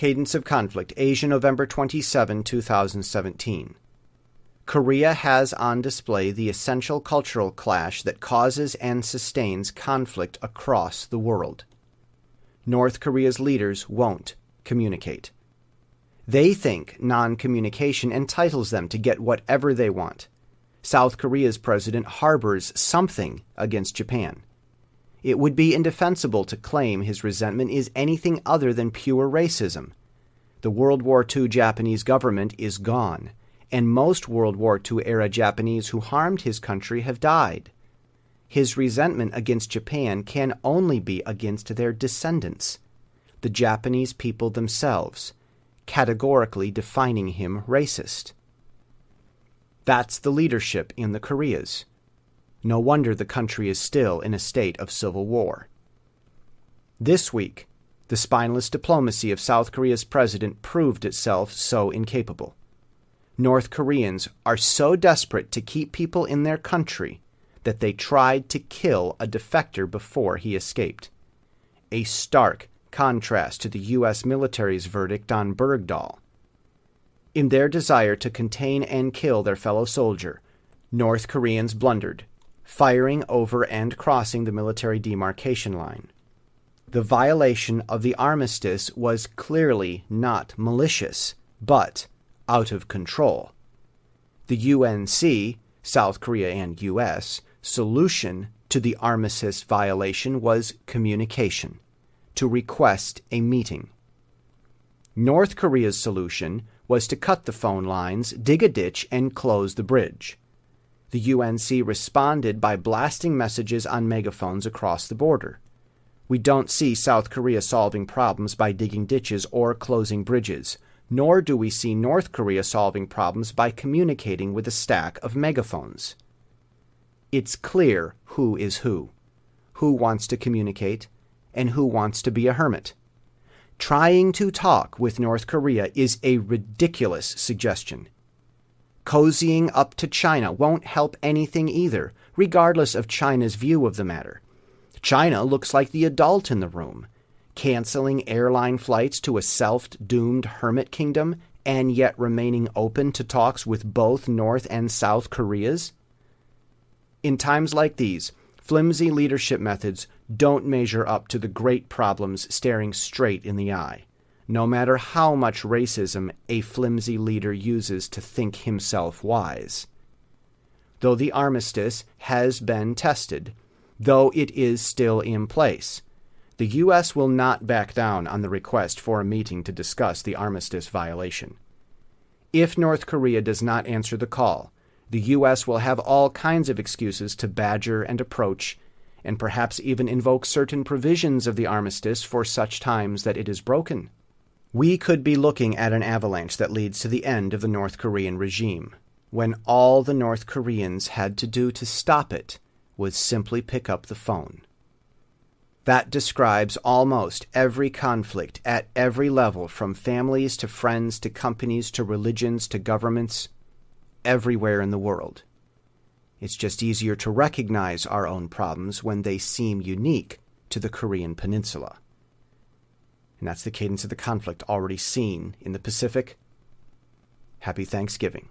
Cadence of Conflict, Asia, November 27, 2017. Korea has on display the essential cultural clash that causes and sustains conflict across the world. North Korea's leaders won't communicate. They think non-communication entitles them to get whatever they want. South Korea's president harbors something against Japan. It would be indefensible to claim his resentment is anything other than pure racism. The World War II Japanese government is gone, and most World War II-era Japanese who harmed his country have died. His resentment against Japan can only be against their descendants, the Japanese people themselves, categorically defining him racist. That's the leadership in the Koreas. No wonder the country is still in a state of civil war. This week, the spineless diplomacy of South Korea's president proved itself so incapable. North Koreans are so desperate to keep people in their country that they tried to kill a defector before he escaped. A stark contrast to the U.S. military's verdict on Bergdahl. In their desire to contain and kill their fellow soldier, North Koreans blundered, firing over and crossing the military demarcation line. The violation of the armistice was clearly not malicious, but out of control. The UNC, South Korea and U.S., solution to the armistice violation was communication, to request a meeting. North Korea's solution was to cut the phone lines, dig a ditch, and close the bridge. The UNC responded by blasting messages on megaphones across the border. We don't see South Korea solving problems by digging ditches or closing bridges, nor do we see North Korea solving problems by communicating with a stack of megaphones. It's clear who is who wants to communicate, and who wants to be a hermit. Trying to talk with North Korea is a ridiculous suggestion. Cozying up to China won't help anything either, regardless of China's view of the matter. China looks like the adult in the room, canceling airline flights to a self-doomed hermit kingdom and yet remaining open to talks with both North and South Koreas. In times like these, flimsy leadership methods don't measure up to the great problems staring straight in the eye, no matter how much racism a flimsy leader uses to think himself wise. Though the armistice has been tested, though it is still in place, the U.S. will not back down on the request for a meeting to discuss the armistice violation. If North Korea does not answer the call, the U.S. will have all kinds of excuses to badger and approach, and perhaps even invoke certain provisions of the armistice for such times that it is broken. We could be looking at an avalanche that leads to the end of the North Korean regime, when all the North Koreans had to do to stop it was simply pick up the phone. That describes almost every conflict at every level, from families to friends to companies to religions to governments, everywhere in the world. It's just easier to recognize our own problems when they seem unique to the Korean Peninsula. And that's the cadence of the conflict already seen in the Pacific. Happy Thanksgiving.